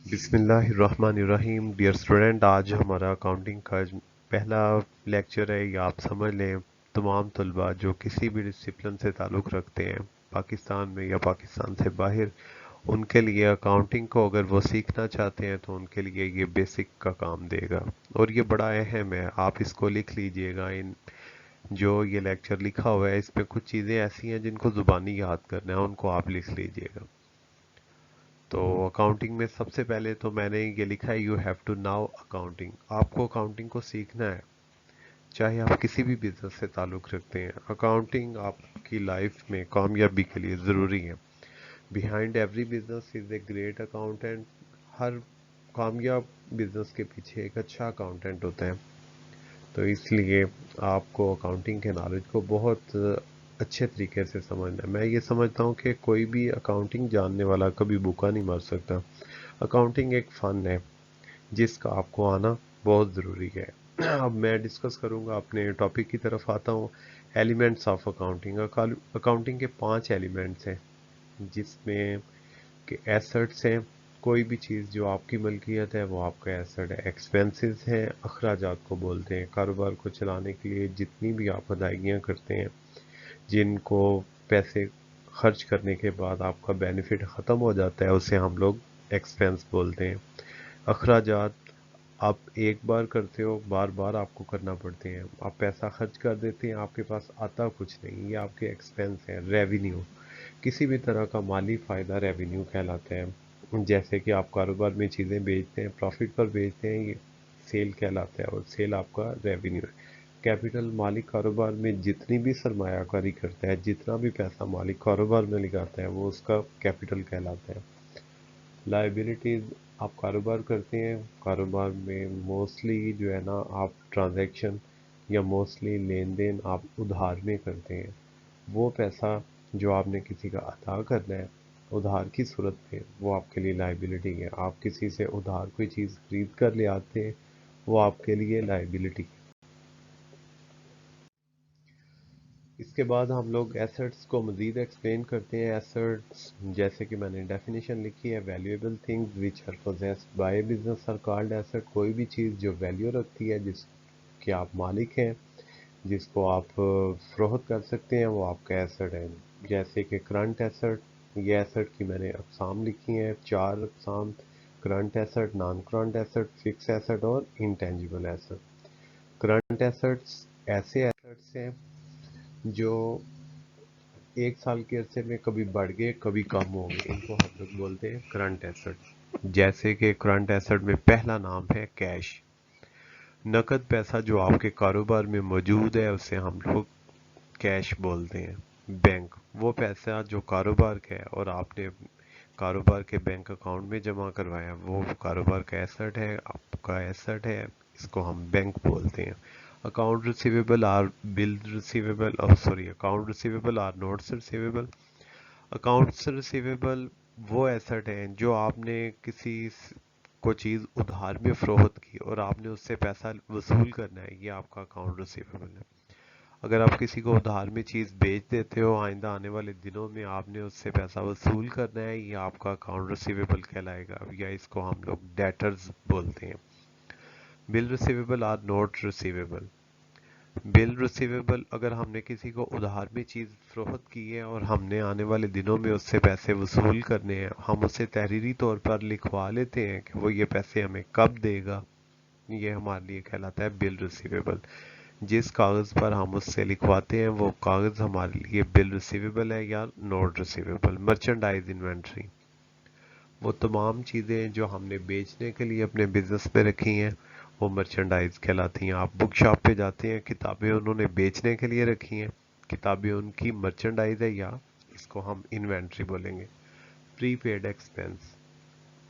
बिस्मिल्लाहिर्रहमानिर्रहीम। Dear student, आज हमारा अकाउंटिंग का पहला लेक्चर है, या आप समझ लें तमाम तलबा जो किसी भी डिसिप्लिन से ताल्लुक़ रखते हैं पाकिस्तान में या पाकिस्तान से बाहर, उनके लिए अकाउंटिंग को अगर वो सीखना चाहते हैं तो उनके लिए ये बेसिक का काम देगा और ये बड़ा अहम है। आप इसको लिख लीजिएगा। इन जो ये लेक्चर लिखा हुआ है इसमें कुछ चीज़ें ऐसी हैं जिनको ज़ुबानी याद करना है, उनको आप लिख लीजिएगा। तो अकाउंटिंग में सबसे पहले तो मैंने ये लिखा है, you have to now accounting. आपको अकाउंटिंग को सीखना है, चाहे आप किसी भी बिजनेस से ताल्लुक़ रखते हैं। अकाउंटिंग आपकी लाइफ में कामयाबी के लिए ज़रूरी है। Behind every business is a great accountant. हर कामयाब बिजनेस के पीछे एक अच्छा अकाउंटेंट होता है। तो इसलिए आपको अकाउंटिंग के नॉलेज को बहुत अच्छे तरीके से समझना है। मैं ये समझता हूँ कि कोई भी अकाउंटिंग जानने वाला कभी भूखा नहीं मर सकता। अकाउंटिंग एक फ़न है जिसका आपको आना बहुत ज़रूरी है। अब मैं डिस्कस करूँगा, अपने टॉपिक की तरफ आता हूँ। Elements of accounting. अकाउंटिंग के 5 एलिमेंट्स हैं, जिसमें के एसेट्स हैं। कोई भी चीज़ जो आपकी मलकियत है वो आपका एसेट है। एक्सपेंसेस हैं, अखराजात को बोलते हैं। कारोबार को चलाने के लिए जितनी भी आप अदायगियाँ करते हैं, जिनको पैसे खर्च करने के बाद आपका बेनिफिट ख़त्म हो जाता है, उसे हम लोग एक्सपेंस बोलते हैं। अखराजात आप एक बार करते हो, बार बार आपको करना पड़ते हैं। आप पैसा खर्च कर देते हैं, आपके पास आता कुछ नहीं, ये आपके एक्सपेंस है। रेवेन्यू, किसी भी तरह का माली फ़ायदा रेवेन्यू कहलाता है। जैसे कि आप कारोबार में चीज़ें बेचते हैं, प्रॉफिट पर बेचते हैं, ये सेल कहलाता है और सेल आपका रेवेन्यू है। कैपिटल, मालिक कारोबार में जितनी भी सरमायाकारी करता है, जितना भी पैसा मालिक कारोबार में लगाता है, वो उसका कैपिटल कहलाता है। लायबिलिटीज़, आप कारोबार करते हैं, कारोबार में मोस्टली जो है ना आप ट्रांजैक्शन या मोस्टली लेन देन आप उधार में करते हैं। वो पैसा जो आपने किसी का अदा करना है उधार की सूरत में, वो आपके लिए लायबिलिटी है। आप किसी से उधार कोई चीज़ खरीद कर ले आते हैं, वो आपके लिए लायबिलिटी है। इसके बाद हम लोग एसेट्स को मज़ीद एक्सप्लेन करते हैं। एसेट्स, जैसे कि मैंने डेफिनेशन लिखी है, valuable things which are possessed by business are called asset. कोई भी चीज़ जो वैल्यू रखती है, जिसके आप मालिक हैं, जिसको आप फरोख्त कर सकते हैं, वो आपका एसेट है। जैसे कि करंट एसेट, ये एसेट की मैंने अक़साम लिखी हैं, 4 अक़साम: current asset, non current asset, fix asset और इंटेंजिबल एसेट। करंट एसेट्स ऐसे एसेट्स हैं जो एक साल के अरसे में कभी बढ़ गए कभी कम हो गए, इनको हम लोग बोलते हैं करंट एसेट। जैसे कि करंट एसेट में पहला नाम है कैश। नकद पैसा जो आपके कारोबार में मौजूद है उसे हम लोग कैश बोलते हैं। बैंक, वो पैसा जो कारोबार का है और आपने कारोबार के बैंक अकाउंट में जमा करवाया, वो कारोबार का एसेट है, आपका एसेट है, इसको हम बैंक बोलते हैं। Account receivable or bill receivable, sorry, account receivable or notes receivable. Accounts receivable वो एसेट है जो आपने किसी को चीज़ उधार में फरोख्त की और आपने उससे पैसा वसूल करना है, ये आपका अकाउंट रिसीवेबल है। अगर आप किसी को उधार में चीज़ बेच देते हो, आइंदा आने वाले दिनों में आपने उससे पैसा वसूल करना है, ये आपका अकाउंट रिसीवेबल कहलाएगा, या इसको हम लोग डेटर्स बोलते हैं। Bill receivable or note receivable. Bill receivable, अगर हमने किसी को उधार में चीज़ फरोख्त की है और हमने आने वाले दिनों में उससे पैसे वसूल करने हैं, हम उसे तहरीरी तौर पर लिखवा लेते हैं कि वो ये पैसे हमें कब देगा, ये हमारे लिए कहलाता है बिल रिसीवेबल। जिस कागज़ पर हम उससे लिखवाते हैं वो कागज़ हमारे लिए बिल रिसीवेबल है या नोट रिसीवेबल। मर्चेंडाइज इन्वेंट्री, वो तमाम चीज़ें जो हमने बेचने के लिए अपने बिजनेस में रखी हैं, वो मर्चेंडाइज कहलाती हैं। आप बुक शॉप पे जाते हैं, किताबें उन्होंने बेचने के लिए रखी हैं, किताबें उनकी मर्चेंडाइज है, या इसको हम इन्वेंट्री बोलेंगे। प्रीपेड एक्सपेंस,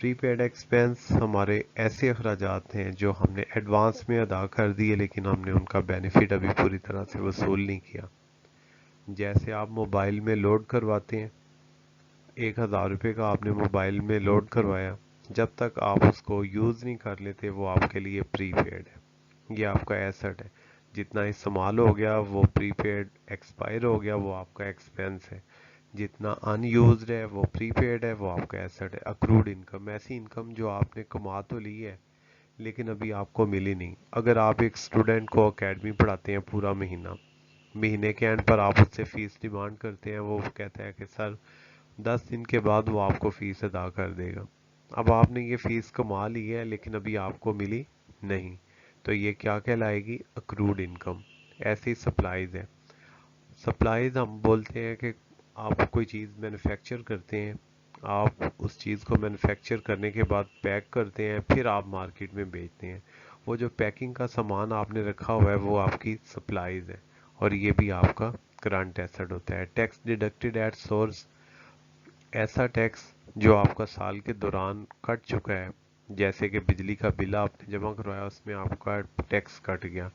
प्रीपेड एक्सपेंस हमारे ऐसे अखराजात हैं जो हमने एडवांस में अदा कर दिए लेकिन हमने उनका बेनिफिट अभी पूरी तरह से वसूल नहीं किया। जैसे आप मोबाइल में लोड करवाते हैं, 1,000 रुपये का आपने मोबाइल में लोड करवाया, जब तक आप उसको यूज़ नहीं कर लेते वो आपके लिए प्रीपेड है, ये आपका एसेट है। जितना इस्तेमाल हो गया वो प्रीपेड, एक्सपायर हो गया वो आपका एक्सपेंस है। जितना अनयूज्ड है वो प्रीपेड है, वो आपका एसेट है। अक्रूड इनकम, ऐसी इनकम जो आपने कमा तो ली है लेकिन अभी आपको मिली नहीं। अगर आप एक स्टूडेंट को एकेडमी पढ़ाते हैं पूरा महीना, महीने के एंड पर आप उससे फीस डिमांड करते हैं, वो कहता है कि सर 10 दिन के बाद वो आपको फीस अदा कर देगा। अब आपने ये फीस कमा ली है लेकिन अभी आपको मिली नहीं, तो ये क्या कहलाएगी? Accrued income. ऐसी सप्लाईज है। सप्लाईज हम बोलते हैं कि आप कोई चीज़ मैन्युफैक्चर करते हैं, आप उस चीज़ को मैन्युफैक्चर करने के बाद पैक करते हैं, फिर आप मार्केट में बेचते हैं। वो जो पैकिंग का सामान आपने रखा हुआ है वो आपकी सप्लाईज है, और ये भी आपका करंट एसेट होता है। टैक्स डिडक्टेड एट सोर्स, ऐसा टैक्स जो आपका साल के दौरान कट चुका है, जैसे कि बिजली का बिल आपने जमा करवाया उसमें आपका टैक्स कट गया,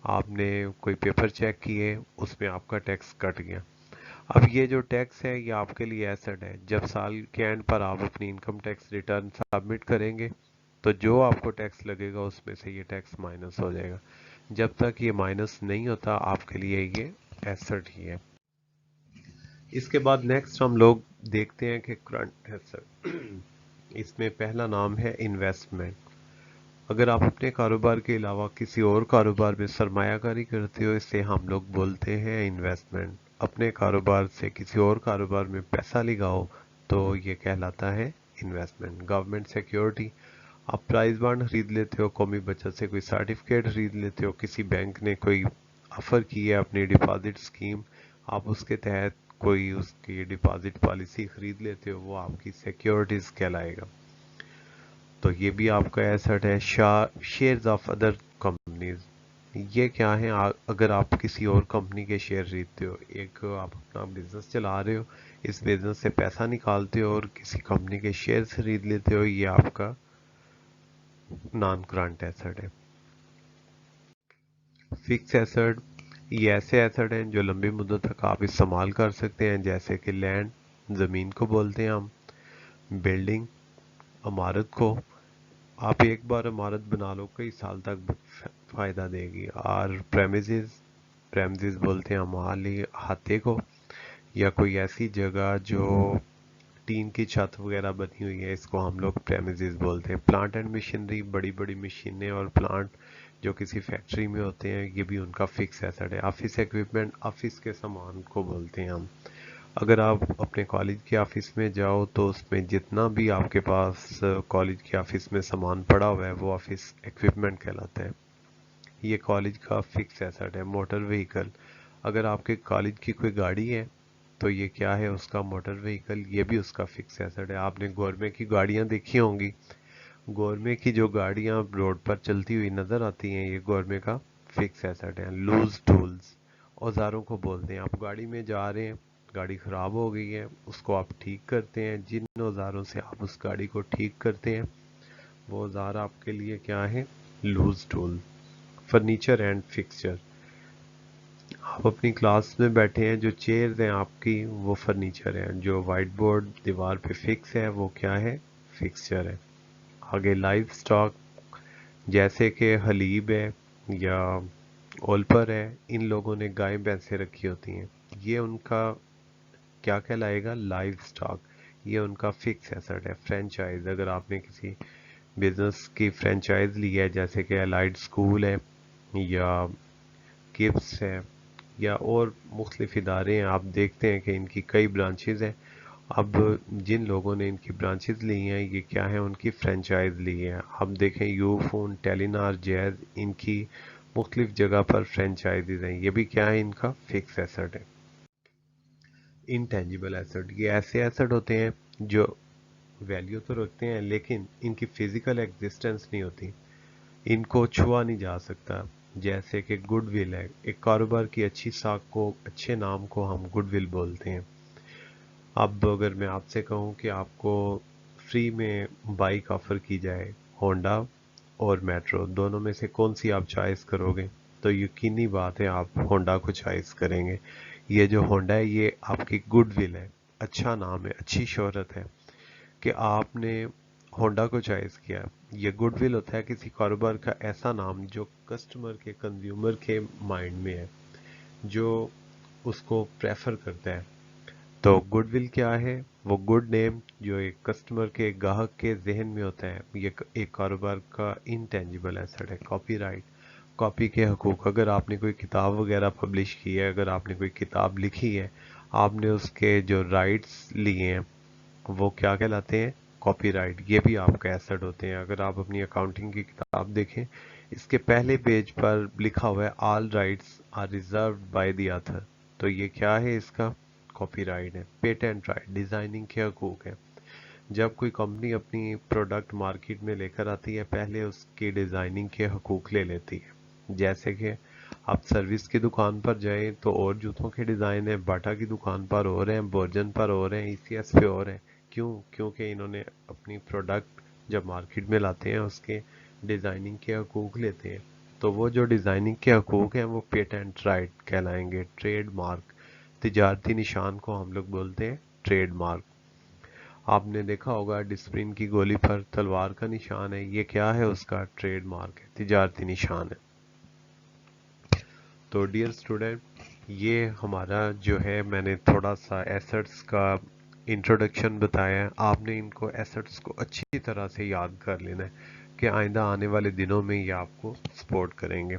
आपने कोई पेपर चेक किए उसमें आपका टैक्स कट गया। अब ये जो टैक्स है ये आपके लिए एसेट है। जब साल के एंड पर आप अपनी इनकम टैक्स रिटर्न सबमिट करेंगे तो जो आपको टैक्स लगेगा उसमें से ये टैक्स माइनस हो जाएगा। जब तक ये माइनस नहीं होता आपके लिए ये एसेट ही है। इसके बाद नेक्स्ट हम लोग देखते हैं कि करंट एसेट। इसमें पहला नाम है इन्वेस्टमेंट। अगर आप अपने कारोबार के अलावा किसी और कारोबार में सरमायाकारी करते हो, इसे हम लोग बोलते हैं इन्वेस्टमेंट। अपने कारोबार से किसी और कारोबार में पैसा लगाओ तो ये कहलाता है इन्वेस्टमेंट। गवर्नमेंट सिक्योरिटी, आप प्राइज बॉन्ड खरीद लेते हो, कौमी बचत से कोई सर्टिफिकेट खरीद लेते हो, किसी बैंक ने कोई ऑफर की है अपनी डिपॉजिट स्कीम, आप उसके तहत कोई उसकी डिपॉजिट पॉलिसी खरीद लेते हो, वो आपकी सिक्योरिटीज कहलाएगा। तो ये भी आपका एसेट है। शेयर्स ऑफ अदर कंपनीज, ये क्या है? अगर आप किसी और कंपनी के शेयर खरीदते हो, एक आप अपना बिजनेस चला रहे हो, इस बिजनेस से पैसा निकालते हो और किसी कंपनी के शेयर खरीद लेते हो, ये आपका नॉन करंट एसेट है। फिक्स एसेट, ये ऐसे एसेट हैं जो लंबी मुद्दत तक आप इस्तेमाल कर सकते हैं, जैसे कि लैंड, ज़मीन को बोलते हैं हम। बिल्डिंग, इमारत को आप एक बार इमारत बना लो कई साल तक फायदा देगी। और प्रेमिसेस, प्रेमिसेस बोलते हैं हम अहाते को, या कोई ऐसी जगह जो टीन की छत वगैरह बनी हुई है, इसको हम लोग प्रेमिसेस बोलते हैं। प्लांट एंड मशीनरी, बड़ी बड़ी मशीनें और प्लांट जो किसी फैक्ट्री में होते हैं, ये भी उनका फिक्स एसेट है। ऑफिस इक्विपमेंट, ऑफिस के सामान को बोलते हैं हम। अगर आप अपने कॉलेज के ऑफिस में जाओ तो उसमें जितना भी आपके पास कॉलेज के ऑफिस में सामान पड़ा हुआ है वो ऑफिस इक्विपमेंट कहलाता है। ये कॉलेज का फिक्स एसेट है। मोटर व्हीकल, अगर आपके कॉलेज की कोई गाड़ी है तो ये क्या है? उसका मोटर व्हीकल, ये भी उसका फिक्स एसेट है। आपने गवर्नमेंट की गाड़ियां देखी होंगी, गवर्नमेंट की जो गाड़ियां रोड पर चलती हुई नजर आती हैं, ये गवर्नमेंट का फिक्स एसेट है। लूज टूल्स, औजारों को बोलते हैं। आप गाड़ी में जा रहे हैं, गाड़ी खराब हो गई है, उसको आप ठीक करते हैं। जिन औजारों से आप उस गाड़ी को ठीक करते हैं वो औजार आपके लिए क्या है? Loose tool. Furniture and fixture, आप अपनी क्लास में बैठे हैं, जो चेयर हैं आपकी वो फर्नीचर है। जो वाइट बोर्ड दीवार पे फिक्स है वो क्या है? फिक्सचर है। आगे लाइव स्टॉक, जैसे कि हलीब है या ओलपर है, इन लोगों ने गाय भैंसें रखी होती हैं, ये उनका क्या कहलाएगा? Live stock. ये उनका फिक्स एसेट है। फ्रेंचाइज, अगर आपने किसी बिजनेस की फ्रेंचाइज ली है, जैसे कि अलाइड स्कूल है या गिब्स है या और मुख्तलिफ इदारे हैं, आप देखते हैं कि इनकी कई ब्रांचेज हैं। अब जिन लोगों ने इनकी ब्रांचेज ली हैं, ये क्या है? उनकी फ्रेंचाइज ली है। अब देखें यूफोन, टेलीनार, जैज, इनकी मुख्तलिफ जगह पर फ्रेंचाइजीज हैं, ये भी क्या है? इनका फिक्स एसेट है। इंटेंजिबल एसेट, ये ऐसे एसेट होते हैं जो वैल्यू तो रखते हैं लेकिन इनकी फिजिकल एग्जिस्टेंस नहीं होती, इनको छुआ नहीं जा सकता। जैसे कि गुडविल है, एक कारोबार की अच्छी साख को, अच्छे नाम को हम गुडविल बोलते हैं। अब अगर मैं आपसे कहूँ कि आपको फ्री में बाइक ऑफर की जाए, होंडा और मेट्रो, दोनों में से कौन सी आप चॉइस करोगे? तो यकीनी बात है आप होंडा को चॉइस करेंगे। ये जो होंडा है ये आपकी गुडविल है, अच्छा नाम है, अच्छी शोहरत है कि आपने होंडा को चॉइस किया। ये गुडविल होता है किसी कारोबार का ऐसा नाम जो कस्टमर के, कंज्यूमर के माइंड में है, जो उसको प्रेफर करता है। तो गुडविल क्या है? वो गुड नेम जो एक कस्टमर के, ग्राहक के जहन में होता है, ये एक कारोबार का इंटेंजिबल एसेट है। कॉपीराइट, कॉपी के हकूक। अगर आपने कोई किताब वगैरह पब्लिश की है, अगर आपने कोई किताब लिखी है, आपने उसके जो राइट्स लिए हैं वो क्या कहलाते हैं? कॉपीराइट। ये भी आपका एसेट होते हैं। अगर आप अपनी अकाउंटिंग की किताब देखें, इसके पहले पेज पर लिखा हुआ है all rights are reserved by the author. तो ये क्या है? इसका कॉपीराइट है। पेटेंट राइट, डिजाइनिंग के हकूक है। जब कोई कंपनी अपनी प्रोडक्ट मार्केट में लेकर आती है, पहले उसकी डिजाइनिंग के हकूक ले लेती है। जैसे कि आप सर्विस की दुकान पर जाएं तो और जूतों के डिजाइन है, बाटा की दुकान पर और हैं, बोर्जन पर और हैं, ईसीएस पे और हैं। क्यों? क्योंकि इन्होंने अपनी प्रोडक्ट जब मार्केट में लाते हैं उसके डिजाइनिंग के हकूक लेते हैं। तो वो जो डिजाइनिंग के हकूक हैं वो पेटेंट राइट कहलाएंगे। ट्रेड मार्क, तिजारती निशान को हम लोग बोलते हैं ट्रेड मार्क। आपने देखा होगा डिस्प्रिन की गोली पर तलवार का निशान है, ये क्या है? उसका ट्रेड मार्क है, तिजारती निशान है। तो डियर स्टूडेंट, ये हमारा जो है, मैंने थोड़ा सा एसेट्स का इंट्रोडक्शन बताया है। आपने इनको एसेट्स को अच्छी तरह से याद कर लेना है कि आइंदा आने वाले दिनों में ये आपको सपोर्ट करेंगे।